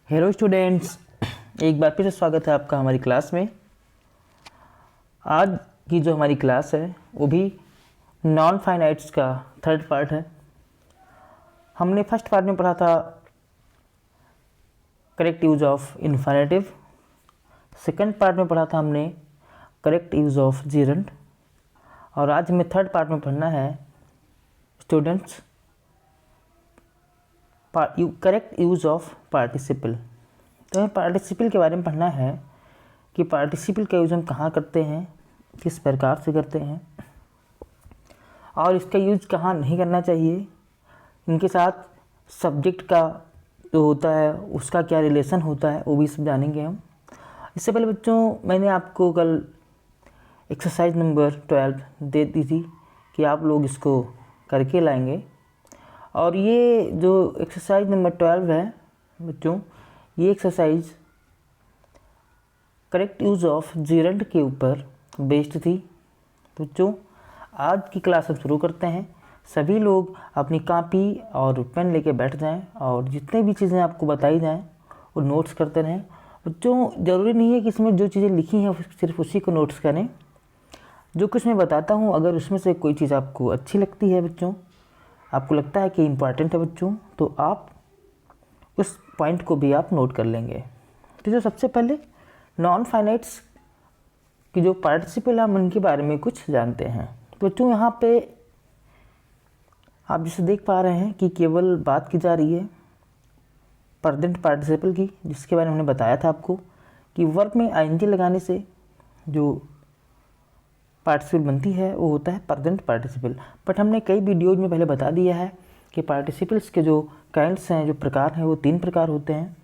Hello students, एक बार फिर से स्वागत है आपका हमारी क्लास में। आज की जो हमारी क्लास है वो भी नॉन फाइनाइट्स का थर्ड पार्ट है। हमने फर्स्ट पार्ट में पढ़ा था correct use of infinitive, second part में पढ़ा था हमने करेक्ट यूज ऑफ जीरंड, और आज हमें थर्ड पार्ट में पढ़ना है students correct use of participle. तो हमें पार्टिसिपल के बारे में पढ़ना है कि पार्टिसिपल का यूज़ हम कहाँ करते हैं, किस प्रकार से करते हैं, और इसका यूज कहाँ नहीं करना चाहिए, इनके साथ सब्जेक्ट का जो होता है उसका क्या रिलेशन होता है वो भी सब जानेंगे हम। इससे पहले बच्चों मैंने आपको कल एक्सरसाइज नंबर 12 दे दी थी कि आप लोग इसको करके लाएंगे, और ये जो एक्सरसाइज नंबर 12 है बच्चों, ये exercise correct use of gerund के ऊपर बेस्ड थी। बच्चों आज की क्लास हम शुरू करते हैं। सभी लोग अपनी कॉपी और पेन लेके बैठ जाएं और जितने भी चीज़ें आपको बताई जाएं वो नोट्स करते रहें। बच्चों ज़रूरी नहीं है कि इसमें जो चीज़ें लिखी हैं सिर्फ उसी को नोट्स करें। जो कुछ मैं बताता हूँ अगर उसमें से कोई चीज़ आपको अच्छी लगती है बच्चों, आपको लगता है कि इम्पॉर्टेंट है बच्चों, तो आप उस पॉइंट को भी आप नोट कर लेंगे। तो जो सबसे पहले नॉन फाइनाइट्स की जो पार्टिसिपल हम उनके बारे में कुछ जानते हैं। तो बच्चों यहाँ पे आप जैसे देख पा रहे हैं कि केवल बात की जा रही है प्रेजेंट पार्टिसिपल की, जिसके बारे में हमने बताया था आपको कि वर्ब में आईएनजी लगाने से जो पार्टिसिपल बनती है वो होता है प्रेजेंट पार्टिसिपल। बट हमने कई वीडियोज में पहले बता दिया है कि पार्टिसिपल्स के जो काइंड्स हैं, जो प्रकार हैं, वो 3 प्रकार होते हैं।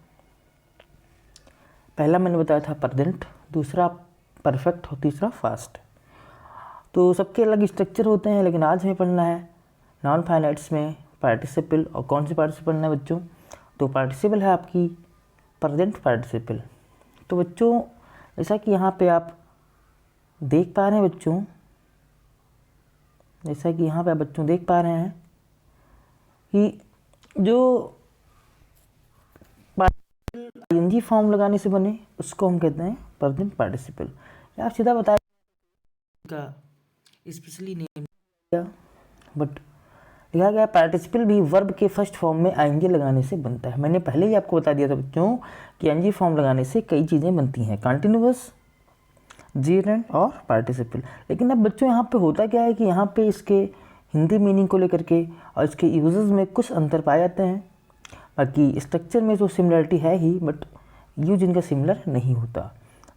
पहला मैंने बताया था प्रेजेंट, दूसरा परफेक्ट और तीसरा फास्ट। तो सबके अलग स्ट्रक्चर होते हैं, लेकिन आज हमें पढ़ना है नॉन फाइनाइट्स में पार्टिसिपल। और कौन सी पार्टिसिपल पढ़ना है बच्चों? तो पार्टिसिपल है आपकी प्रेजेंट पार्टिसिपल। तो बच्चों जैसा कि यहाँ पे आप देख पा रहे हैं बच्चों, जैसा कि यहाँ पे आप बच्चों देख पा रहे हैं कि जो आईएनजी फॉर्म लगाने से बने उसको हम कहते हैं प्रेजेंट पार्टिसिपल। आप सीधा बताया स्पेशली नेम किया, बट लिखा गया पार्टिसिपल भी वर्ब के फर्स्ट फॉर्म में आईएनजी लगाने से बनता है। मैंने पहले ही आपको बता दिया था बच्चों कि आईएनजी फॉर्म लगाने से कई चीज़ें बनती हैं, कंटिन्यूअस, जीरंड और पार्टिसिपल। लेकिन अब बच्चों यहाँ पे होता क्या है कि यहाँ पे इसके हिंदी मीनिंग को लेकर के और इसके यूजेस में कुछ अंतर पाए जाते हैं। बाकी स्ट्रक्चर में तो सिमिलरिटी है ही, बट यूज इनका सिमिलर नहीं होता।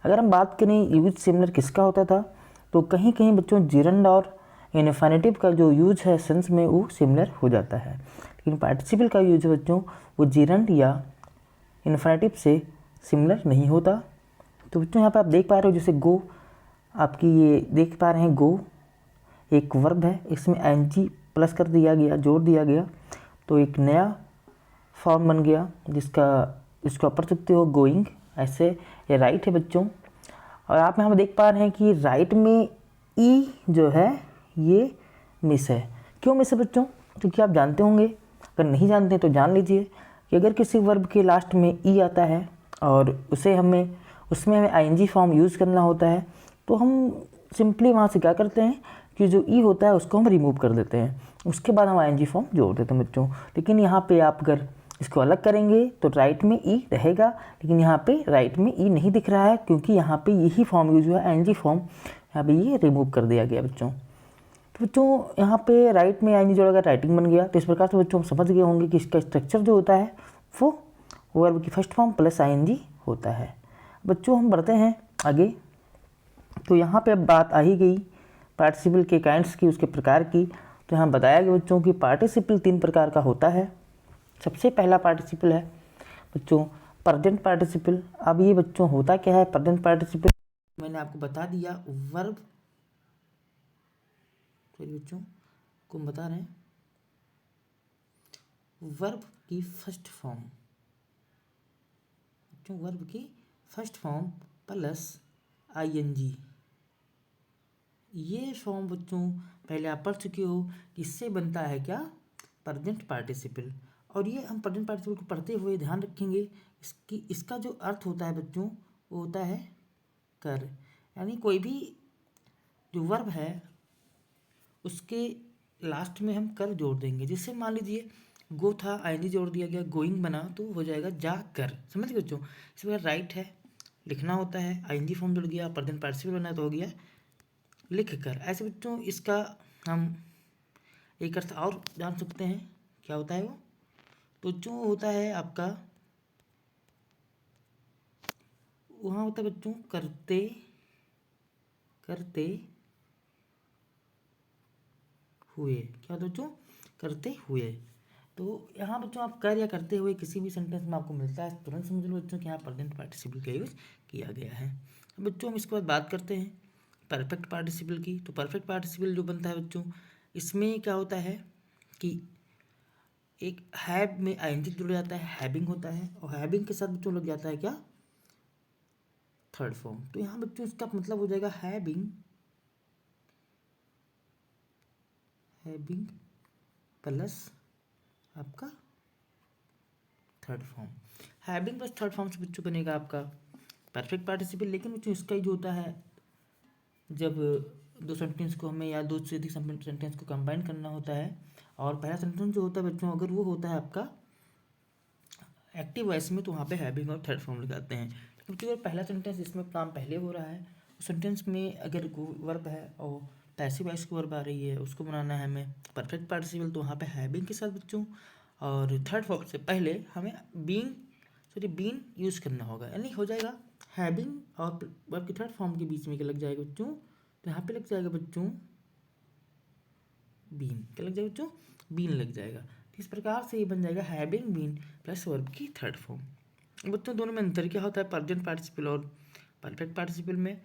अगर हम बात करें यूज सिमिलर किसका होता था, तो कहीं कहीं बच्चों जीरंड और इन्फिनेटिव का जो यूज है सेंस में वो सिमिलर हो जाता है, लेकिन पार्टिसिपल का यूज बच्चों वो जीरंड या इन्फिनेटिव से सिमिलर नहीं होता। तो बच्चों यहाँ पे आप देख पा रहे हो जैसे गो, आपकी ये देख पा रहे हैं गो एक वर्ब है, इसमें एनजी प्लस कर दिया गया, जोड़ दिया गया, तो एक नया फॉर्म बन गया इसको आप पढ़ सकते हो गोइंग। ऐसे ये राइट है बच्चों। और आप यहाँ पे देख पा रहे हैं कि राइट में ई जो है ये मिस है। क्यों मिस है बच्चों? क्योंकि आप जानते होंगे, अगर नहीं जानते तो जान लीजिए कि अगर किसी वर्ब के लास्ट में ई आता है और उसमें हमें आईएनजी फॉर्म यूज़ करना होता है, तो हम सिंपली वहाँ से क्या करते हैं कि जो ई होता है उसको हम रिमूव कर देते हैं, उसके बाद हम आईएनजी फॉर्म जोड़ देते हैं बच्चों। लेकिन यहाँ पे आप अगर इसको अलग करेंगे तो राइट में ई रहेगा, लेकिन यहाँ पे राइट में ई नहीं दिख रहा है क्योंकि यहाँ पे यही फॉर्म यूज हुआ है, आईएनजी फॉर्म, यहाँ पे ये रिमूव कर दिया गया बच्चों। तो बच्चों यहाँ पे राइट में आईएनजी जोड़ा राइटिंग बन गया। तो इस प्रकार से बच्चों हम समझ गए होंगे कि इसका स्ट्रक्चर जो होता है वो वर्ब की फर्स्ट फॉर्म प्लस आईएनजी होता है। बच्चों हम बढ़ते हैं आगे। तो यहाँ पे अब बात आ ही गई पार्टिसिपल के काइंड्स की, उसके प्रकार की। तो यहाँ बताया गया बच्चों कि पार्टिसिपल 3 प्रकार का होता है। सबसे पहला पार्टिसिपल है बच्चों प्रेजेंट पार्टिसिपल। अब ये बच्चों होता क्या है प्रेजेंट पार्टिसिपल? मैंने आपको बता दिया वर्ब, बच्चों को हम बता रहे हैं वर्ब की फर्स्ट फॉर्म, बच्चों वर्ब की फर्स्ट फॉर्म प्लस आईएनजी। ये फॉर्म बच्चों पहले आप पढ़ चुके हो, इससे बनता है क्या प्रेजेंट पार्टिसिपल। और ये हम प्रेजेंट पार्टिसिपल को पढ़ते हुए ध्यान रखेंगे इसका जो अर्थ होता है बच्चों वो होता है कर। यानी कोई भी जो वर्ब है उसके लास्ट में हम कर जोड़ देंगे। जिससे मान लीजिए गो था, आईएनजी जोड़ दिया गया, गोइंग बना तो हो जाएगा जा कर। समझ गए बच्चों? इस प्रकार राइट है लिखना होता है, आईएनजी फॉर्म जुड़ गया, प्रेजेंट पार्टिसिपल बना तो हो गया लिख कर। ऐसे बच्चों इसका हम एक अर्थ और जान सकते हैं, क्या होता है वो? तो जो होता है आपका वहाँ होता है बच्चों करते करते हुए। क्या होता है बच्चों? करते हुए। तो यहाँ बच्चों आप कर या करते हुए किसी भी सेंटेंस में आपको मिलता है तुरंत समझ लो बच्चों कि यहाँ प्रेजेंट पार्टिसिपल का यूज किया गया है। अब बच्चों हम इसके बाद बात करते हैं परफेक्ट पार्टिसिपल की। तो परफेक्ट पार्टिसिपल जो बनता है बच्चों इसमें क्या होता है कि एक हैव में आईएनजी जुड़ जाता है, हैविंग होता है, और हैविंग के साथ बच्चों लग जाता है क्या? Third form. तो यहाँ बच्चों इसका मतलब हो जाएगा हैविंग प्लस आपका third form. Having plus third form से बच्चों बनेगा आपका परफेक्ट पार्टिसिपल। लेकिन बच्चों इसका ही जो होता है जब दो सेंटेंस को हमें या दो से अधिक सेंटेंस को कंबाइन करना होता है, और पहला सेंटेंस जो होता है बच्चों अगर वो होता है आपका एक्टिव वॉइस में तो वहाँ पे हैविंग और थर्ड फॉर्म लगाते हैं। क्योंकि अगर पहला सेंटेंस इसमें काम पहले हो रहा है, उस सेंटेंस में अगर वर्ब है और पैसिव वॉइस की वर्ब आ रही है, उसको बनाना है हमें परफेक्ट पार्टिसिपल, तो वहाँ पे हैविंग के साथ बच्चों और थर्ड फॉर्म से पहले हमें बीन यूज़ करना होगा। यानी हो जाएगा हैविंग और वर्ब की थर्ड फॉर्म के बीच में क्या लग जाएगा बच्चों? तो यहाँ पे लग जाएगा बच्चों बीन। क्या लग जाएगा बच्चों? बीन लग जाएगा। तो इस प्रकार से ये बन जाएगा हैविंग बीन प्लस वर्ब की थर्ड फॉर्म। बच्चों दोनों में अंतर क्या होता है प्रेजेंट पार्टिसिपल और परफेक्ट पार्टिसिपल में?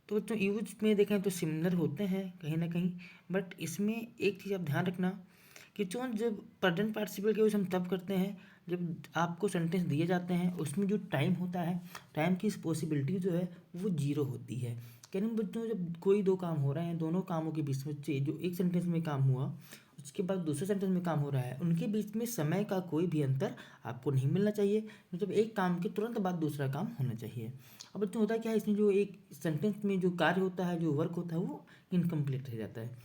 तो बच्चों यूज में देखें तो सिमिलर होते हैं कहीं ना कहीं, बट इसमें एक चीज़ आप ध्यान रखना कि जब प्रेजेंट पार्टिसिपल के यूज हम तब करते हैं जब आपको सेंटेंस दिए जाते हैं उसमें जो टाइम होता है, टाइम की पॉसिबिलिटी जो है वो जीरो होती है। यानी बच्चों जब कोई दो काम हो रहे हैं, दोनों कामों के बीच में जो एक सेंटेंस में काम हुआ उसके बाद दूसरे सेंटेंस में काम हो रहा है, उनके बीच में समय का कोई भी अंतर आपको नहीं मिलना चाहिए। मतलब एक काम के तुरंत बाद दूसरा काम होना चाहिए। अब बच्चों होता क्या है इसमें जो एक सेंटेंस में जो कार्य होता है, जो वर्क होता है वो इनकम्प्लीट रह जाता है।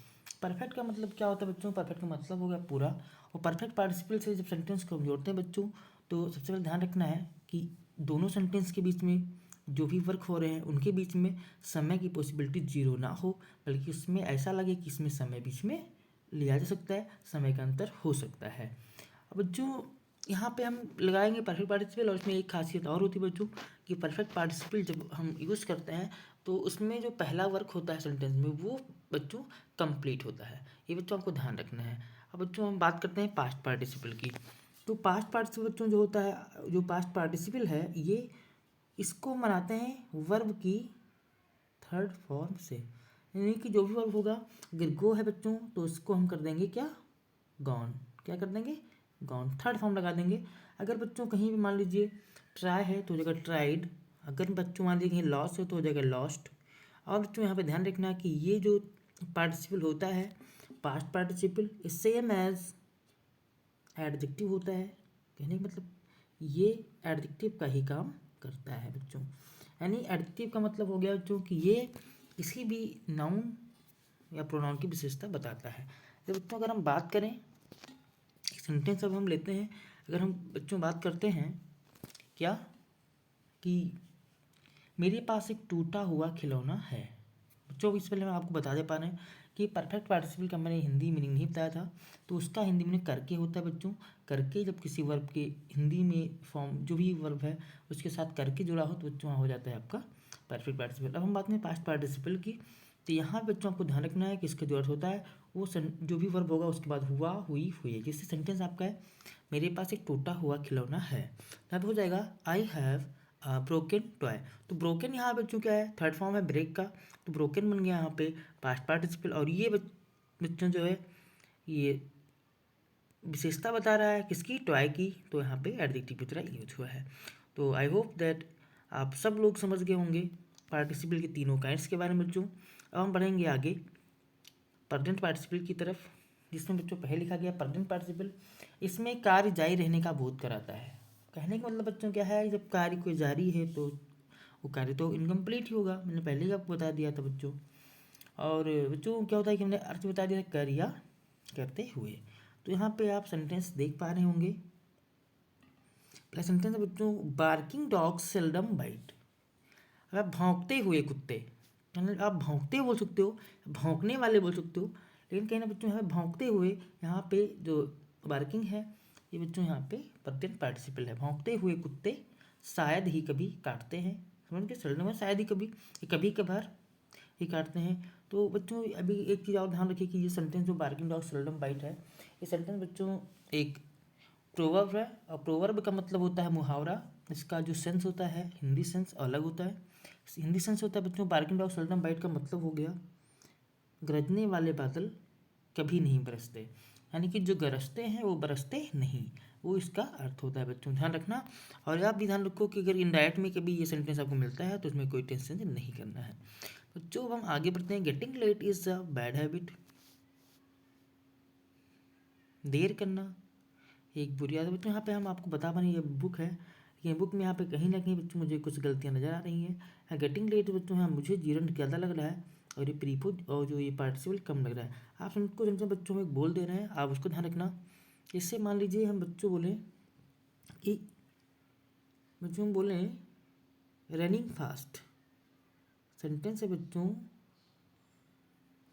परफेक्ट का मतलब क्या होता है बच्चों? परफेक्ट का मतलब हो गया पूरा। और परफेक्ट पार्टिसिपल से जब सेंटेंस को हम जोड़ते हैं बच्चों तो सबसे पहले ध्यान रखना है कि दोनों सेंटेंस के बीच में जो भी वर्क हो रहे हैं उनके बीच में समय की पॉसिबिलिटी जीरो ना हो, बल्कि उसमें ऐसा लगे कि इसमें समय बीच में लिया जा सकता है, समय का अंतर हो सकता है। अब बच्चों यहाँ पे हम लगाएंगे परफेक्ट पार्टिसिपल, और इसमें एक खासियत और होती है बच्चों कि परफेक्ट पार्टिसिपल जब हम यूज़ करते हैं तो उसमें जो पहला वर्क होता है सेंटेंस में वो बच्चों कंप्लीट होता है। ये बच्चों आपको ध्यान रखना है। अब बच्चों हम बात करते हैं पास्ट पार्टिसिपल की। तो पास्ट पार्टिसिपल बच्चों जो होता है, जो पास्ट पार्टिसिपल है ये इसको हम बनाते हैं वर्ब की थर्ड फॉर्म से। यानी कि जो भी वर्ब होगा, अगर गो है बच्चों तो उसको हम कर देंगे क्या? गॉन। क्या कर देंगे? गॉन। थर्ड फॉर्म लगा देंगे। अगर बच्चों कहीं भी मान लीजिए ट्राई है तो हो जाएगा ट्राइड। अगर बच्चों मान लीजिए कहीं लॉस है तो हो जाएगा लॉस्ट। और बच्चों यहाँ पे ध्यान रखना कि ये जो पार्टिसिपल होता है past participle same as adjective होता है। कहने का मतलब ये एडजेक्टिव का ही काम करता है बच्चों। यानी एडजेक्टिव का मतलब हो गया बच्चों कि ये किसी भी नाउन या प्रोनाउन की विशेषता बताता है। तो बच्चों अगर हम बात करें सेंटेंस अब हम लेते हैं, अगर हम बच्चों बात करते हैं क्या कि मेरे पास एक टूटा हुआ खिलौना है। बच्चों इससे पहले मैं आपको बता दे पा रहे हैं कि परफेक्ट पार्टिसिपल का मैंने हिंदी मीनिंग नहीं बताया था, तो उसका हिंदी मीनिंग करके होता है बच्चों। करके जब किसी वर्ब के हिंदी में फॉर्म जो भी वर्ब है उसके साथ करके जुड़ा हो तो बच्चों वहाँ हो जाता है आपका परफेक्ट पार्टिसिपल। अब हम बात करें पास्ट पार्टिसिपल की, तो यहाँ बच्चों आपको ध्यान रखना है कि इसका जो अर्थ होता है वो जो भी वर्ब होगा उसके बाद हुआ, हुई, हुई। जैसे सेंटेंस आपका है मेरे पास एक टूटा हुआ खिलौना है, तब हो जाएगा आई हैव ब्रोकन टॉय। तो ब्रोकन यहाँ बच्चों क्या है? थर्ड फॉर्म है ब्रेक का, तो ब्रोकन बन गया यहाँ पे पास्ट पार्टिसिपल। और ये बच्चों जो है ये विशेषता बता रहा है किसकी? टॉय की। तो यहाँ पे एडजेक्टिव की तरह यूज हुआ है। तो आई होप दैट आप सब लोग समझ गए होंगे पार्टिसिपल के तीनों काइंड्स के बारे में बच्चों। अब हम बढ़ेंगे आगे प्रेजेंट पार्टिसिपल की तरफ। जिसमें बच्चों पहले लिखा गया प्रेजेंट पार्टिसिपल, इसमें कार्य जारी रहने का बोध कराता है। कहने का मतलब बच्चों क्या है, जब कार्य कोई जारी है तो वो कार्य तो इनकम्प्लीट ही होगा, मैंने पहले ही आपको बता दिया था बच्चों। और बच्चों क्या होता है कि हमने अर्थ बता दिया कर या करते हुए। तो यहाँ पे आप सेंटेंस देख पा रहे होंगे। पहला सेंटेंस है बच्चों, बार्किंग डॉग्स सेल्डम बाइट। अब भौंकते हुए कुत्ते, मतलब आप भौंकते बोल सकते हो, भौंकने वाले बोल सकते हो, लेकिन कहीं ना बच्चों यहाँ भौंकते हुए, यहाँ पे जो बार्किंग है ये बच्चों यहाँ पे प्रेजेंट पार्टिसिपल है। भौंकते हुए कुत्ते शायद ही कभी काटते हैं, समझ गए, सेल्डम है शायद ही कभी, कभी कभार ही काटते हैं। तो बच्चों अभी एक चीज़ और ध्यान रखिए कि ये सेंटेंस जो बार्किंग डॉग सेल्डम बाइट है, ये सेंटेंस बच्चों एक प्रोवर्ब है, और प्रोवर्ब का मतलब होता है मुहावरा। इसका जो सेंस होता है, हिंदी सेंस अलग होता है। हिंदी सेंस होता है बच्चों, बार्किंग डॉग सेल्डम बाइट का मतलब हो गया गरजने वाले बादल कभी नहीं बरसते, यानी कि जो गरजते हैं वो बरसते नहीं, वो इसका अर्थ होता है बच्चों, ध्यान रखना। और आप भी ध्यान रखो कि अगर इनडायरेक्ट में कभी ये सेंटेंस आपको मिलता है तो इसमें कोई टेंशन नहीं करना है बच्चों। अब हम आगे बढ़ते हैं। Getting late is a bad habit, देर करना एक बुरी आदत बच्चों। यहाँ पे हम आपको बता पा रहे हैं ये बुक है, ये बुक में यहाँ पे कहीं ना कहीं बच्चों मुझे कुछ गलतियाँ नजर आ रही हैं। गेटिंग लेट बच्चों यहाँ मुझे जीरन ज़्यादा लग रहा है, और ये प्रीपोज और जो ये पार्टिसिपल कम लग रहा है। आप उनको जिनसे बच्चों में बोल दे रहे हैं, आप उसको ध्यान रखना। इससे मान लीजिए हम बच्चों बोलें कि बच्चों हम बोलें रनिंग फास्ट, सेंटेंस है बच्चों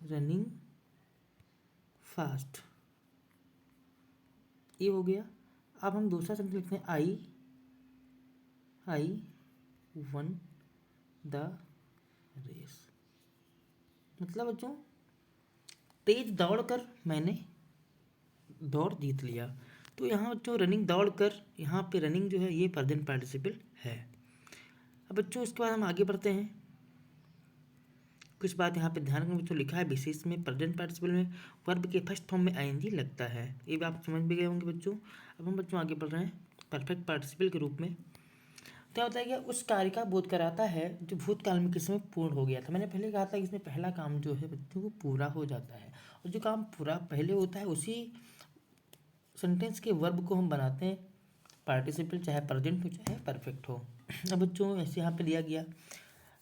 रनिंग फास्ट, ये हो गया। अब हम दूसरा सेंटेंस लिखते हैं आई वन द रेस, मतलब बच्चों तेज दौड़कर मैंने दौड़ जीत लिया। तो यहाँ बच्चों रनिंग दौड़कर, यहाँ पे रनिंग जो है ये प्रेजेंट पार्टिसिपल है। अब बच्चों इसके बाद हम आगे बढ़ते हैं। कुछ बात यहाँ पे ध्यान रखना बच्चों, लिखा है विशेष में प्रेजेंट पार्टिसिपल में वर्ब के फर्स्ट फॉर्म में आईएनजी लगता है, ये भी आप समझ भी गए होंगे बच्चों। अब हम बच्चों आगे बढ़ रहे हैं परफेक्ट पार्टिसिपल के रूप में। क्या होता है कि उस कार्य का बोध कराता है जो भूतकाल में किसी में पूर्ण हो गया था। मैंने पहले कहा था कि इसमें पहला काम जो है बच्चों वो पूरा हो जाता है, और जो काम पूरा पहले होता है उसी सेंटेंस के वर्ब को हम बनाते हैं पार्टिसिपल, चाहे प्रेजेंट हो चाहे परफेक्ट हो। अब बच्चों ऐसे यहाँ पे दिया गया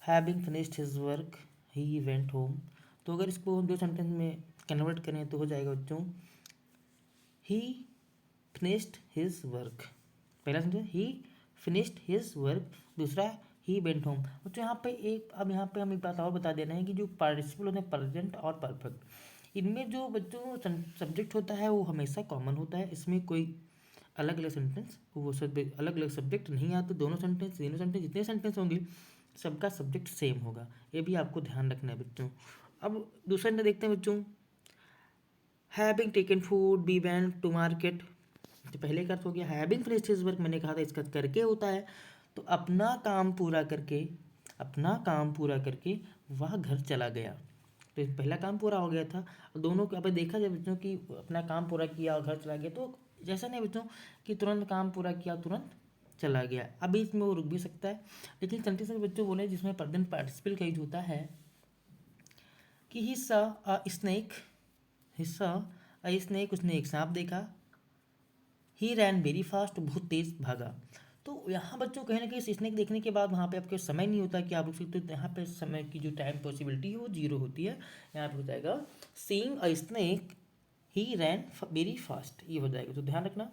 having finished his work he went home, तो अगर इसको हम दो सेंटेंस में कन्वर्ट करें तो हो जाएगा बच्चों ही फिनिश्ड हिज वर्क, पहला सेंटेंस ही फिनिश्ड हिज वर्क, दूसरा ही वेंट होम। बच्चों यहाँ पे एक, अब यहाँ पे हम एक बात और बता दे रहे हैं कि जो पार्टिसिपल होते हैं प्रेजेंट और परफेक्ट, इनमें जो बच्चों सब्जेक्ट होता है वो हमेशा कॉमन होता है, इसमें कोई अलग अलग सेंटेंस वो सब्जेक्ट अलग अलग सब्जेक्ट नहीं आते। दोनों सेंटेंस तीनों सेंटेंस जितने सेंटेंस होंगे सबका सब्जेक्ट सेम होगा, ये भी आपको ध्यान रखना है बच्चों। अब दूसरा सेंटेंस देखते हैं बच्चों, having taken food he went to market, तो पहले का अर्थ हो गया हैविंग फिनिश्ड हिज वर्क, मैंने कहा था इसका करके होता है, तो अपना काम पूरा करके, अपना काम पूरा करके वह घर चला गया, तो पहला काम पूरा हो गया था। दोनों को अब देखा जाए बच्चों कि अपना काम पूरा किया और घर चला गया, तो जैसा नहीं बच्चों कि तुरंत काम पूरा किया तुरंत चला गया, अभी इसमें वो रुक भी सकता है। लेकिन सेंटेंस में बच्चों बोले जिसमें प्रेजेंट पार्टिसिपल का यूज होता है कि he saw a snake, he saw a snake, उसने एक सांप देखा, ही रैन वेरी फास्ट, बहुत तेज भागा। तो यहाँ बच्चों कहीं ना कहीं स्नेक देखने के बाद वहाँ पे आपके समय नहीं होता कि आप रुक सकते हो, तो यहाँ पे समय की जो टाइम पॉसिबिलिटी है वो जीरो होती है। यहाँ पे हो जाएगा seeing a snake he ran very fast, ये हो जाएगा, तो ध्यान रखना।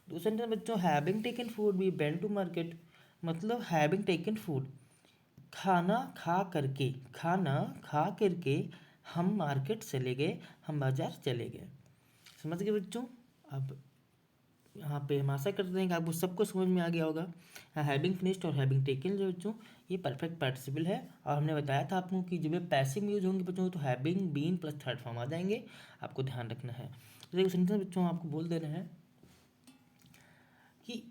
दूसरा सेंटेंस बच्चों having taken food we went to market, मतलब हैविंग टेकन फूड खाना खा करके, खाना खा करके हम मार्केट चले गए, हम बाजार चले गए, समझ गए बच्चों। अब यहाँ पे हम आशा करते हैं कि आपको सबको समझ में आ गया होगा। हैविंग फिनिश्ड और हैविंग टेकन जो बच्चों ये परफेक्ट पार्टिसिपल है, और हमने बताया था आपको कि जब ये पैसिव में यूज होंगे बच्चों तो having been plus third form आ जाएंगे, आपको ध्यान रखना है। तो देखो सेंटेंस बच्चों आपको बोल दे रहे हैं कि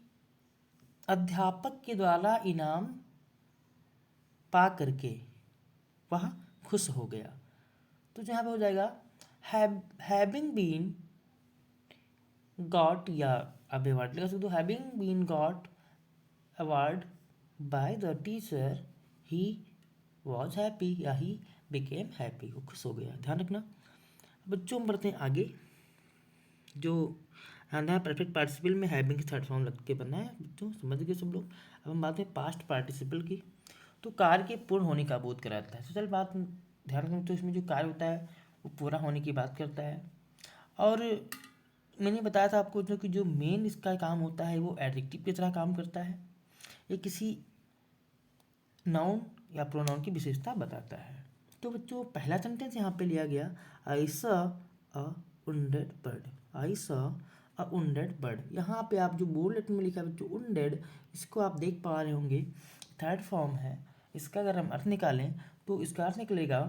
अध्यापक के द्वारा इनाम पा करके वह खुश हो गया, तो यहाँ पे हो जाएगा हैविंग बीन गॉट, या अब अवार्ड लगा सकते हो, having been got award by the teacher he was happy, या ही बिकेम हैप्पी, वो खुश हो गया, ध्यान रखना। बच्चों हम बढ़ते हैं आगे। जो आधा परफेक्ट पार्टिसिपल में हैविंग की थर्ड फॉर्म लग के बना है बच्चों, समझ गए सब लोग। अब हम बात है पास्ट पार्टिसिपल की। तो कार्य के पूर्ण होने का बोध कराता है। तो चल बात ध्यान रखो, तो इसमें जो कार्य होता है वो पूरा होने की बात करता है। और मैंने बताया था आपको जो कि जो मेन इसका काम होता है वो एडजेक्टिव की तरह काम करता है। ये किसी नाउन या प्रोनाउन की विशेषता बताता है। तो बच्चों पहला सेंटेंस यहाँ पे लिया गया, I saw a wounded bird. I saw a wounded bird. यहाँ पे आप जो बोल्ड लेटर में लिखा है बच्चों wounded, इसको आप देख पा रहे होंगे थर्ड फॉर्म है। इसका अगर हम अर्थ निकालें तो इसका अर्थ निकलेगा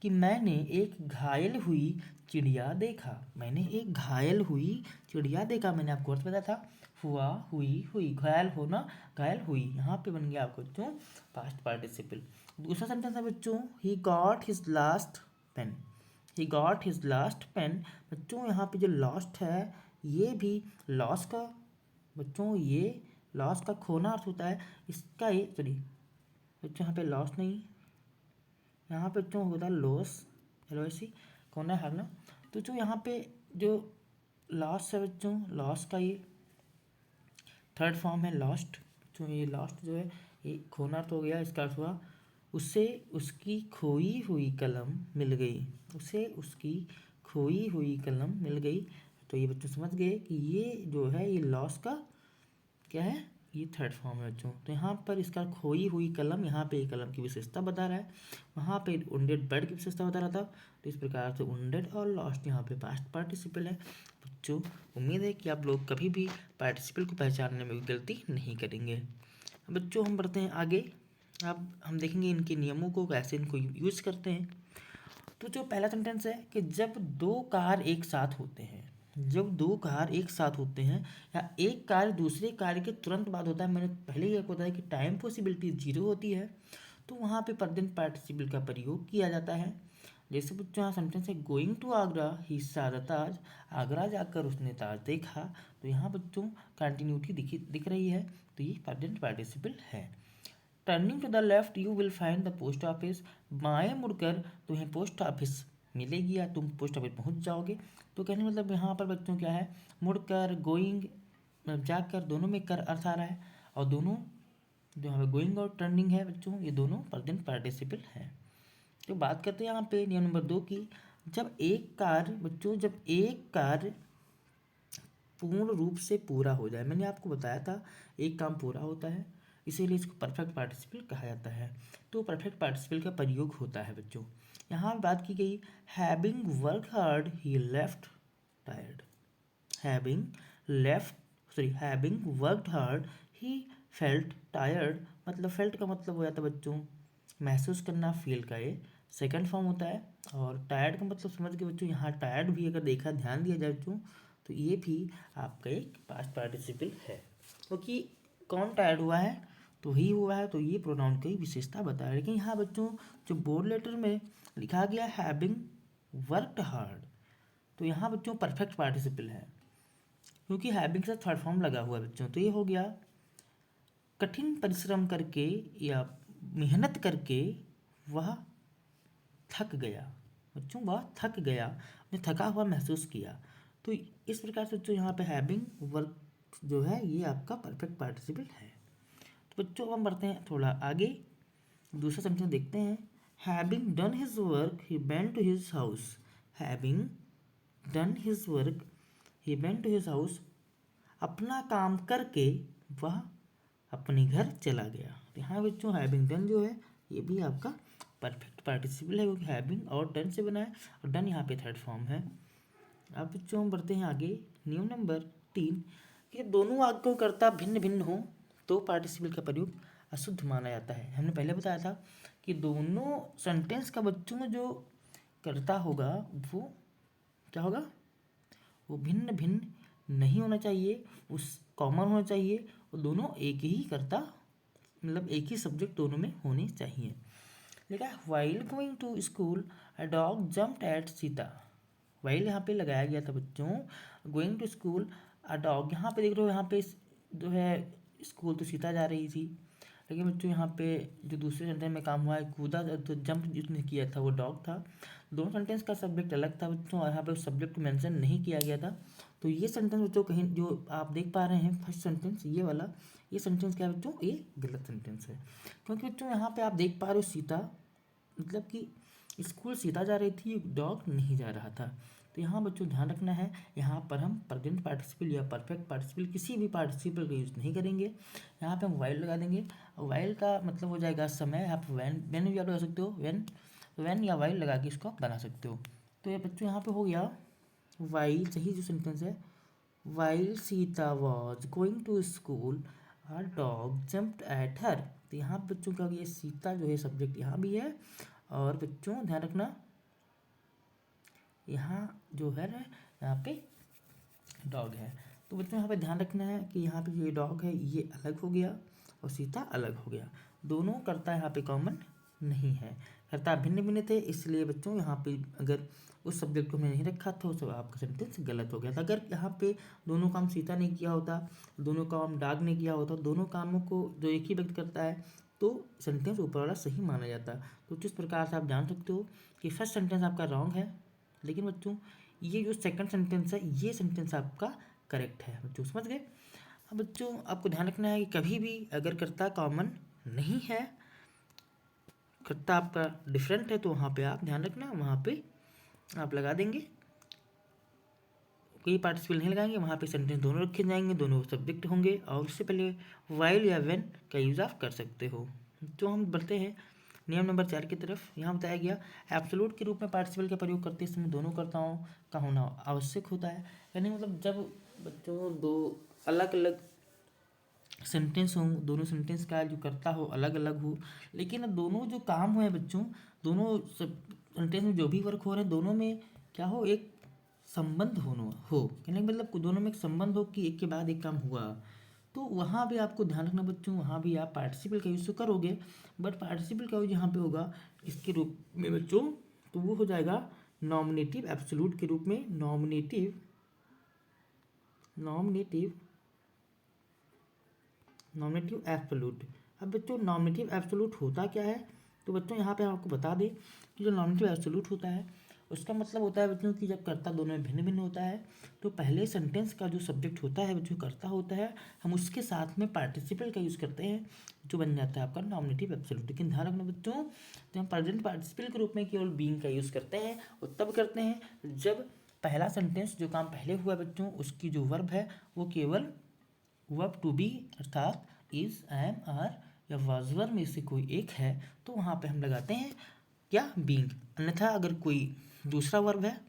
कि मैंने एक घायल हुई चिड़िया देखा। मैंने एक घायल हुई चिड़िया देखा। मैंने आपको अर्थ बताया था, हुआ, हुई, हुई, घायल होना, घायल हुई। यहाँ पे बन गया आपको बच्चों पास्ट पार्टिसिपल। दूसरा सेंटेंस है बच्चों, he got his last pen. He got his last pen. बच्चों यहाँ पे जो लास्ट है ये भी लॉस का, बच्चों ये लॉस का खोना अर्थ होता है। इसका ये सॉरी बच्चों यहाँ पे लॉस नहीं, यहाँ पे बच्चों होता है लॉस, LOS खोना हारना। तो जो यहाँ पे जो लॉस है बच्चों, लॉस का ये थर्ड फॉर्म है लॉस्ट। जो ये लॉस्ट जो है ये खोना तो हो गया। इसका अर्थ हुआ उसे उसकी खोई हुई कलम मिल गई। उसे उसकी खोई हुई कलम मिल गई। तो ये बच्चों समझ गए कि ये जो है ये लॉस का क्या है, ये थर्ड फॉर्म है बच्चों। तो यहाँ पर इसका खोई हुई कलम, यहाँ पे कलम की विशेषता बता रहा है, वहाँ पे wounded बर्ड की विशेषता बता रहा था। तो इस प्रकार से wounded और लॉस्ट यहाँ पे पास्ट पार्टिसिपल है बच्चों। उम्मीद है कि आप लोग कभी भी पार्टिसिपल को पहचानने में गलती नहीं करेंगे। बच्चों हम बढ़ते हैं आगे। अब हम देखेंगे इनके नियमों को, कैसे इनको यूज़ करते हैं। तो जो पहला सेंटेंस है कि जब दो कार एक साथ होते हैं, जब दो कार एक साथ होते हैं या एक कार्य दूसरे कार्य के तुरंत बाद होता है, मैंने पहले ही आपको बताया कि टाइम पॉसिबिलिटी 0 होती है, तो वहाँ पे प्रेजेंट पार्टिसिपल का प्रयोग किया जाता है। जैसे बच्चों यहाँ सेंटेंस है, going to Agra he saw the Taj. Agra जाकर उसने ताज देखा। तो यहाँ बच्चों कंटिन्यूटी दिख रही है, तो ये प्रेजेंट पार्टिसिपल है। Turning to the left you will find the post office. बाएं मुड़कर तुम्हें पोस्ट ऑफिस मिलेगी या तुम पोस्ट ऑफिस पहुंच जाओगे। तो कहने मतलब यहाँ पर बच्चों क्या है, मुड़कर, गोइंग, जाकर, दोनों में कर अर्थ आ रहा है। और दोनों जो यहाँ पे गोइंग और टर्निंग है बच्चों, ये दोनों प्रेजेंट पार्टिसिपल है। तो बात करते हैं यहाँ पे नियम नंबर 2 की। जब एक कार्य बच्चों, जब एक कार्य पूर्ण रूप से पूरा हो जाए, मैंने आपको बताया था एक काम पूरा होता है, इसीलिए इसको परफेक्ट पार्टिसिपल कहा जाता है। तो परफेक्ट पार्टिसिपल का प्रयोग होता है बच्चों। यहाँ बात की गई, having work hard he left tired. Having having worked hard he felt tired. मतलब फेल्ट का मतलब हो जाता है बच्चों महसूस करना, फील का ये सेकंड फॉर्म होता है। और टायर्ड का मतलब समझ के बच्चों, यहाँ टायर्ड भी अगर देखा, ध्यान दिया जाए बच्चों, तो ये भी आपका एक पास्ट पार्टिसिपल है। क्योंकि कौन टायर्ड हुआ है, तो ही हुआ है, तो ये प्रोनाउन की विशेषता बताया। लेकिन यहाँ बच्चों जो बोर्ड लेटर में लिखा गया हैविंग वर्कड हार्ड, तो यहाँ बच्चों परफेक्ट पार्टिसिपल है, क्योंकि हैविंग से थर्ड फॉर्म लगा हुआ है बच्चों। तो ये हो गया कठिन परिश्रम करके या मेहनत करके वह थक गया। बच्चों वह थक गया, उसने थका हुआ महसूस किया। तो इस प्रकार से जो यहाँ पे हैविंग वर्क जो है ये आपका परफेक्ट पार्टिसिपल है। तो बच्चों हम बढ़ते हैं थोड़ा आगे, दूसरा सेंटेंस देखते हैं। Having done his work he went to his house. Having done his work he went to his house. अपना काम करके वह अपने घर चला गया। तो यहाँ बच्चों हैविंग डन जो है ये भी आपका परफेक्ट पार्टिसिपल है, क्योंकि हैविंग और डन से बना है, और डन यहाँ पे थर्ड फॉर्म है। अब बच्चों हम बढ़ते हैं आगे। नियम नंबर 3 कि दोनों वाक्योंकर्ता भिन्न भिन्न हो तो पार्टिसिपल का प्रयोग अशुद्ध माना जाता है। हमने पहले बताया था कि दोनों सेंटेंस का बच्चों में जो कर्ता होगा वो क्या होगा, वो भिन्न भिन्न नहीं होना चाहिए, उस कॉमन होना चाहिए, और दोनों एक ही कर्ता मतलब एक ही सब्जेक्ट दोनों में होने चाहिए। लिखा while going to school a dog jumped at Sita. While यहाँ पे लगाया गया था बच्चों, going to school a dog, यहाँ पे देख रहे हो, यहाँ पे जो है स्कूल तो सीता जा रही थी, लेकिन बच्चों यहाँ पे जो दूसरे सेंटेंस में काम हुआ है, कूदा तो जंप जिसने किया था वो डॉग था। दोनों सेंटेंस का सब्जेक्ट अलग था बच्चों, और यहाँ पे सब्जेक्ट मेंशन नहीं किया गया था। तो ये सेंटेंस बच्चों कहीं जो आप देख पा रहे हैं फर्स्ट सेंटेंस ये वाला, ये सेंटेंस क्या है बच्चों, ये गलत सेंटेंस है। क्योंकि बच्चों यहाँ पे आप देख पा रहे हो सीता, मतलब कि स्कूल सीता जा रही थी, डॉग नहीं जा रहा था। तो यहाँ बच्चों ध्यान रखना है, यहाँ पर हम प्रेजेंट पार्टिसिपल या परफेक्ट पार्टिसिपल किसी भी पार्टिसिपल का यूज़ नहीं करेंगे। यहाँ पे हम वाइल लगा देंगे, वाइल का मतलब हो जाएगा समय। आप वैन भी आप लगा सकते हो, वैन या वाइल लगा के इसको आप बना सकते हो। तो ये बच्चों यहाँ पे हो गया वाइल, सही जो सेंटेंस है, while Sita was going to school a dog jumped at her. तो यहाँ बच्चों क्या हो गया, सीता जो है सब्जेक्ट यहाँ भी है, और बच्चों ध्यान रखना यहाँ जो है ना, यहाँ पे डॉग है। तो बच्चों यहाँ पे ध्यान रखना है कि यहाँ पे ये डॉग है ये अलग हो गया और सीता अलग हो गया। दोनों कर्ता यहाँ पे कॉमन नहीं है, कर्ता भिन्न भिन्न थे, इसलिए बच्चों यहाँ पे अगर उस सब्जेक्ट को हमने नहीं रखा था तो आपका सेंटेंस गलत हो गया था। अगर यहाँ पे दोनों काम सीता ने किया होता, दोनों काम डॉग ने किया होता, दोनों कामों को जो एक ही व्यक्ति करता है तो सेंटेंस ऊपर वाला सही माना जाता। तो जिस प्रकार से आप जान सकते हो कि फर्स्ट सेंटेंस आपका रॉन्ग है, लेकिन बच्चों ये जो सेकंड सेंटेंस है ये सेंटेंस आपका करेक्ट है। बच्चों समझ गए। अब बच्चों आपको ध्यान रखना है कि कभी भी अगर कर्ता कॉमन नहीं है, कर्ता आपका डिफरेंट है, तो वहाँ पे आप ध्यान रखना, वहाँ पे आप लगा देंगे, कोई पार्टिसिपल नहीं लगाएंगे, वहाँ पे सेंटेंस दोनों रखे जाएंगे, दोनों सब्जेक्ट होंगे, और उससे पहले वाइल या व्हेन का यूज़ आप कर सकते हो। तो हम बढ़ते हैं नियम नंबर 4 की तरफ। यहाँ बताया गया एब्सोल्यूट के रूप में पार्टिसिपल का प्रयोग करते समय दोनों कर्ताओं का होना आवश्यक होता है। यानी मतलब जब बच्चों दो अलग अलग सेंटेंस हो, दोनों सेंटेंस का जो कर्ता हो अलग अलग हो, लेकिन दोनों जो काम हुए बच्चों, दोनों सेंटेंस में जो भी वर्क हो रहे हैं दोनों में क्या हो, एक संबंध हो, कहने का मतलब दोनों में एक संबंध हो कि एक के बाद एक काम हुआ, तो वहाँ भी आपको ध्यान रखना बच्चों, वहाँ भी आप पार्टिसिपल का यूज़ तो करोगे, बट पार्टिसिपल का यूज यहाँ पे होगा इसके रूप में बच्चों, तो वो हो जाएगा नॉमिनेटिव एब्सोल्यूट के रूप में, नॉमिनेटिव एब्सोल्यूट। अब बच्चों नॉमिनेटिव एब्सोल्यूट होता क्या है, तो बच्चों यहाँ पे आपको बता दें कि जो नॉमिनेटिव एब्सोल्यूट होता है उसका मतलब होता है बच्चों कि जब कर्ता दोनों में भिन्न भिन्न होता है, तो पहले सेंटेंस का जो सब्जेक्ट होता है बच्चों कर्ता होता है, हम उसके साथ में पार्टिसिपल का यूज़ करते हैं, जो बन जाता है आपका नॉमिनेटिव एब्सोल्यूट। लेकिन ध्यान रखना बच्चों, जब हम प्रेजेंट पार्टिसिपल के रूप में केवल बीइंग का यूज़ करते हैं वो तब करते हैं जब पहला सेंटेंस जो काम पहले हुआ बच्चों उसकी जो वर्ब है वो केवल वर्ब टू बी अर्थात इज, एम, आर या वाज वर्ब में से कोई एक है, तो वहाँ पे हम लगाते हैं क्या, बीइंग। अन्यथा अगर कोई दूसरा वर्ब है,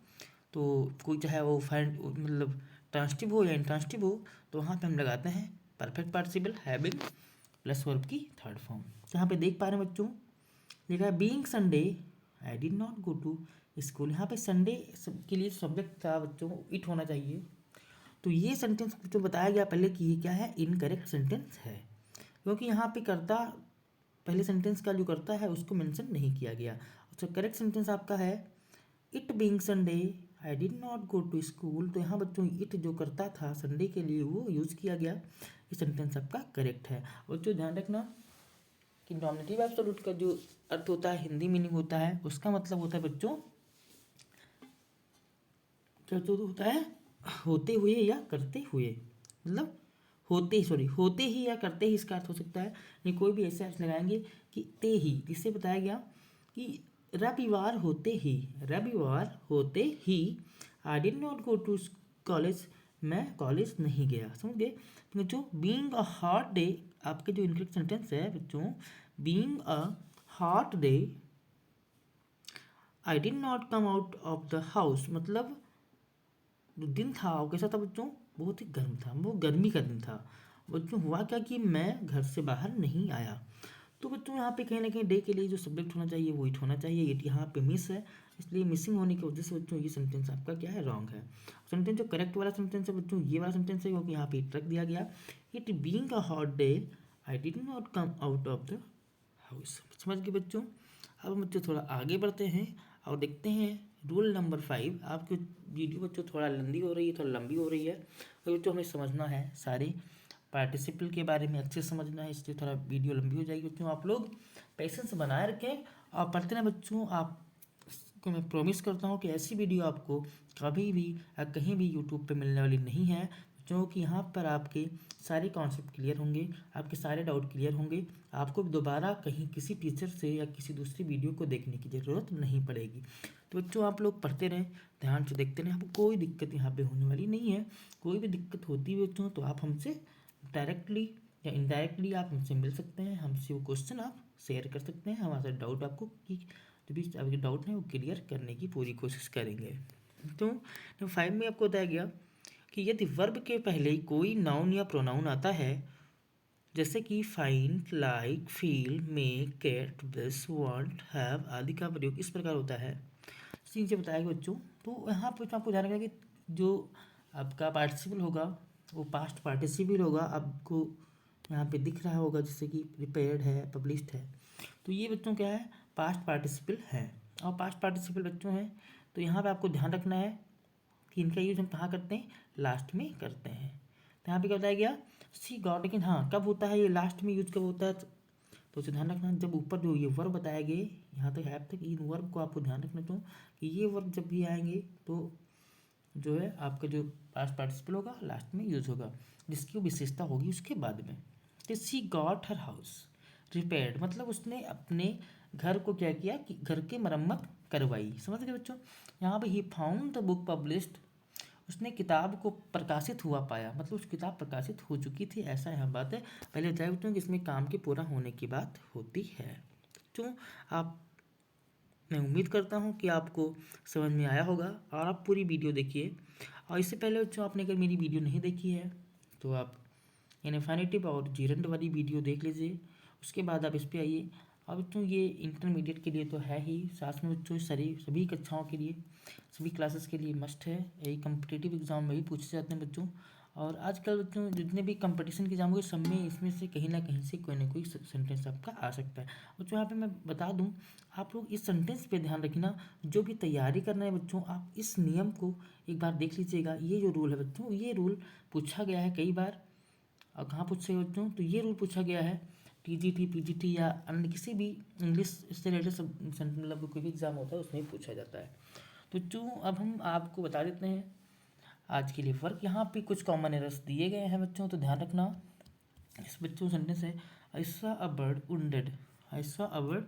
तो कोई चाहे वो फाइंड मतलब ट्रांसटिव हो या इंट्रांसटिव हो, तो वहाँ पे हम लगाते हैं perfect participle having plus verb की थर्ड फॉर्म। यहाँ पे देख पा रहे हैं बच्चों, लिखा है being Sunday I did not go to school. यहाँ पे संडे के लिए सब्जेक्ट था बच्चों, इट होना चाहिए। तो ये सेंटेंस जो बताया गया पहले कि ये क्या है, इनकरेक्ट सेंटेंस है, क्योंकि यहाँ पे कर्ता पहले सेंटेंस का जो करता है उसको मेंशन नहीं किया गया। तो करेक्ट सेंटेंस आपका है it being Sunday I did not go to school. तो यहाँ बच्चों इट जो करता था संडे के लिए वो यूज़ किया गया, ये सेंटेंस आपका करेक्ट है। बच्चों ध्यान रखना कि नॉमिनेटिव एब्सोल्यूट का जो अर्थ होता है, हिंदी मीनिंग होता है, उसका मतलब होता है बच्चों क्या होता है, होते हुए या करते हुए, मतलब होते ही या करते ही इसका अर्थ हो सकता है। नहीं कोई भी ऐसे अर्थ लगाएंगे कि ते ही, जिससे बताया गया कि रविवार होते ही I did not go to college, मैं कॉलेज नहीं गया। समझ गए बच्चों। बीइंग अ हॉट डे, आपके जो इनकरेक्ट सेंटेंस है बच्चों, being a hot day I did not come out of the house, मतलब जो दिन था वो कैसा था बच्चों, बहुत ही गर्म था, वो गर्मी का दिन था बच्चों। हुआ क्या कि मैं घर से बाहर नहीं आया। तो बच्चों यहाँ पे कहीं ना कहीं डे के लिए जो सब्जेक्ट होना चाहिए वो इट होना चाहिए, इट यहाँ पे मिस है, इसलिए मिसिंग होने की वजह से बच्चों ये सेंटेंस आपका क्या है, रॉन्ग है। सेंटेंस जो करेक्ट वाला सेंटेंस है बच्चों ये वाला सेंटेंस है, क्योंकि यहाँ पे इट रख दिया गया। It being a hot day I did not come out of the house. समझ गए बच्चों। अब बच्चों थोड़ा आगे बढ़ते हैं और देखते हैं रूल नंबर 5। आपकी वीडियो बच्चों थोड़ा लंबी हो रही है, तो बच्चों हमें समझना है सारे पार्टिसिपल के बारे में अच्छे से समझना है, इसलिए थोड़ा वीडियो लंबी हो जाएगी बच्चों। आप लोग पेशेंस बनाए रखें और पढ़ते रहें बच्चों। आपको मैं प्रॉमिस करता हूँ कि ऐसी वीडियो आपको कभी भी कहीं भी यूट्यूब पे मिलने वाली नहीं है बच्चों, कि यहाँ पर आपके सारे कॉन्सेप्ट क्लियर होंगे, आपके सारे डाउट क्लियर होंगे। आपको दोबारा कहीं किसी टीचर से या किसी दूसरी वीडियो को देखने की ज़रूरत नहीं पड़ेगी। तो बच्चों आप लोग पढ़ते रहें, ध्यान से देखते रहें, आपको कोई दिक्कत यहाँ पे होने वाली नहीं है। कोई भी दिक्कत होती है बच्चों तो आप हमसे डायरेक्टली या इनडायरेक्टली आप हमसे मिल सकते हैं, हमसे वो क्वेश्चन आप शेयर कर सकते हैं। हमारे डाउट आपको कि जो भी आपके डाउट हैं वो क्लियर करने की पूरी कोशिश करेंगे। तो नंबर 5 में आपको बताया गया कि यदि वर्ब के पहले कोई नाउन या प्रोनाउन आता है, जैसे कि find, like, feel, make, get, wish, want, have आदि का प्रयोग इस प्रकार होता है, से बताया गया बच्चों। तो यहाँ पर आपको ध्यान रखना कि जो आपका पार्टिसिपल होगा वो पास्ट पार्टिसिपल होगा। आपको यहाँ पे दिख रहा होगा जैसे कि प्रिपेयर्ड है, पब्लिश्ड है, तो ये बच्चों क्या है, पास्ट पार्टिसिपल है। और पास्ट पार्टिसिपल बच्चों हैं तो यहाँ पे आपको ध्यान रखना है कि इनका यूज़ हम कहाँ करते हैं, लास्ट में करते हैं। तो यहाँ पे क्या बताया गया, सी गॉट, लेकिन हाँ कब होता है ये लास्ट में यूज कब होता है, तो उसे ध्यान रखना। जब ऊपर जो ये वर्ब बताए गए यहाँ तक है तक, इन वर्ब को आपको ध्यान रखना तो कि ये वर्ब जब भी आएंगे तो जो है आपका जो पास्ट पार्टिसिपल होगा लास्ट में यूज होगा, जिसकी विशेषता होगी उसके बाद में। तो सी गॉट हर हाउस रिपेयर्ड, मतलब उसने अपने घर को क्या किया कि घर की मरम्मत करवाई। समझ गए बच्चों। यहाँ पे he found the book published, उसने किताब को प्रकाशित हुआ पाया, मतलब उस किताब प्रकाशित हो चुकी थी, ऐसा यहाँ बात है। पहले बताया बच्चों कि इसमें काम के पूरा होने की बात होती है। तो आप, मैं उम्मीद करता हूँ कि आपको समझ में आया होगा और आप पूरी वीडियो देखिए। और इससे पहले बच्चों आपने अगर मेरी वीडियो नहीं देखी है तो आप इनफिनिटिव और जीरंड वाली वीडियो देख लीजिए, उसके बाद आप इस पर आइए। और बच्चों ये इंटरमीडिएट के लिए तो है ही, साथ में बच्चों सभी कक्षाओं के लिए, सभी क्लासेस के लिए मस्ट है। यही कम्पिटिटिव एग्जाम में भी पूछे जाते हैं बच्चों। और आजकल बच्चों जितने भी कंपटीशन के एग्जाम हुए सब में इसमें से कहीं ना कहीं से कोई ना कोई सेंटेंस आपका आ सकता है बच्चों। यहाँ पे मैं बता दूँ, आप लोग इस सेंटेंस पे ध्यान रखना। जो भी तैयारी करना है बच्चों, आप इस नियम को एक बार देख लीजिएगा। ये जो रूल है बच्चों, ये रूल पूछा गया है कई बार। और कहाँ पूछे बच्चों, तो ये रूल पूछा गया है टीजीटी, पीजीटी या अन्य किसी भी इंग्लिश से रिलेटेड सब मतलब कोई भी एग्जाम होता है उसमें पूछा जाता है। तो जो अब हम आपको बता देते हैं आज के लिए वर्क। यहाँ पे कुछ कॉमन एरर्स दिए गए हैं बच्चों, तो ध्यान रखना। इस बच्चों सेंटेंस है I saw a bird wounded, I saw a bird,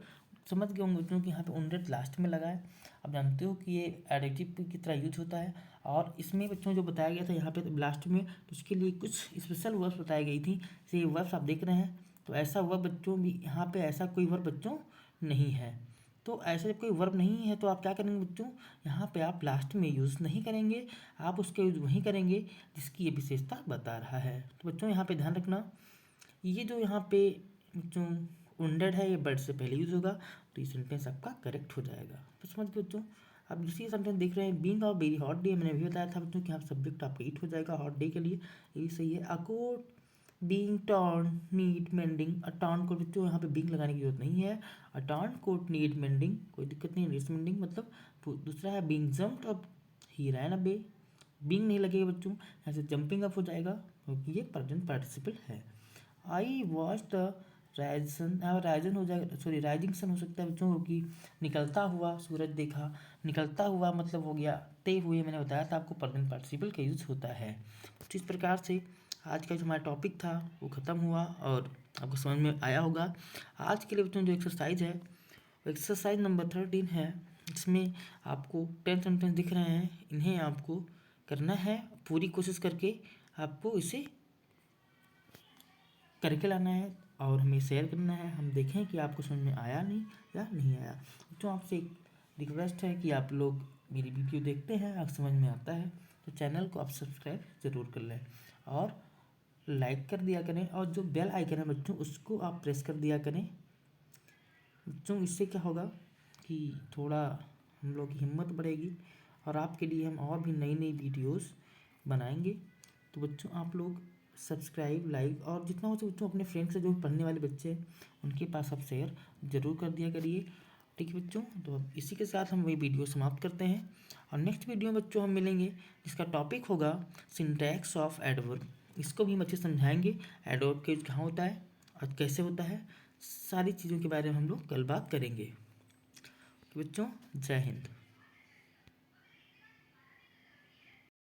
समझ गए होंगे बच्चों कि यहाँ पे वुंडेड लास्ट में लगा है। अब जानते हो कि ये एडजेक्टिव की तरह यूज होता है। और इसमें बच्चों जो बताया गया था यहाँ पे लास्ट में, तो उसके लिए कुछ स्पेशल वर्ड्स बताई गई थी। तो ये वर्ड्स आप देख रहे हैं, तो ऐसा वर्ब बच्चों भी यहाँ पे ऐसा कोई वर्ब बच्चों नहीं है। तो ऐसे जब कोई वर्ब नहीं है तो आप क्या करेंगे बच्चों, यहाँ पे आप लास्ट में यूज़ नहीं करेंगे, आप उसका यूज़ वहीं करेंगे जिसकी ये विशेषता बता रहा है। तो बच्चों यहाँ पे ध्यान रखना, ये जो यहाँ पे बच्चों वुंडेड है ये बर्ड से पहले यूज़ होगा, तो ये सेंटेंस आपका करेक्ट हो जाएगा। तो समझ गए बच्चों। आप दूसरी सेंटेंस देख रहे हैं, being a very hot day, मैंने भी बताया था बच्चों कि यहाँ सब्जेक्ट आपका ईट हो जाएगा हॉट डे के लिए, ये भी सही है। A coat being torn need mending, a torn coat बच्चों यहाँ पे बीइंग लगाने की जरूरत नहीं है। A torn coat need mending, कोई दिक्कत नहीं, नीड्स मेंडिंग मतलब। दूसरा है being jumped up he ran away, being नहीं लगेगा बच्चों, यहाँ से जंपिंग अप हो जाएगा क्योंकि ये प्रेजेंट पार्टिसिपल है। I watch the Ryzen, Ryzen हो जाएगा, सॉरी राइजिंग सन हो सकता है बच्चों, क्योंकि निकलता हुआ सूरज देखा, निकलता हुआ मतलब हो गया ते हुए, मैंने बताया था आपको प्रेजेंट पार्टिसिपल का यूज होता है। तो इस प्रकार से आज का जो हमारा टॉपिक था वो ख़त्म हुआ और आपको समझ में आया होगा। आज के लिए बच्चों जो एक्सरसाइज है वो एक्सरसाइज नंबर 13 है। इसमें आपको 10 सेंटेंस दिख रहे हैं, इन्हें आपको करना है, पूरी कोशिश करके आपको इसे करके लाना है और हमें शेयर करना है। हम देखें कि आपको समझ में आया नहीं या नहीं आया। तो आपसे एक रिक्वेस्ट है कि आप लोग मेरी वीडियो देखते हैं, अगर समझ में आता है तो चैनल को आप सब्सक्राइब ज़रूर कर लें और लाइक कर दिया करें, और जो बेल आइकन है बच्चों उसको आप प्रेस कर दिया करें बच्चों। इससे क्या होगा कि थोड़ा हम लोग की हिम्मत बढ़ेगी और आपके लिए हम और भी नई नई वीडियोस बनाएंगे। तो बच्चों आप लोग सब्सक्राइब, लाइक और जितना हो सके बच्चों अपने फ्रेंड्स से जो पढ़ने वाले बच्चे हैं उनके पास आप शेयर जरूर कर दिया करिए। ठीक है बच्चों, तो अब इसी के साथ हम वही वीडियो समाप्त करते हैं और नेक्स्ट वीडियो में बच्चों हम मिलेंगे जिसका टॉपिक होगा सिंटैक्स ऑफ एडवर्ब। इसको भी हम अच्छे से समझाएंगे, एडवर्ब का यूज कहाँ होता है और कैसे होता है, सारी चीज़ों के बारे में हम लोग कल बात करेंगे। तो बच्चों, जय हिंद।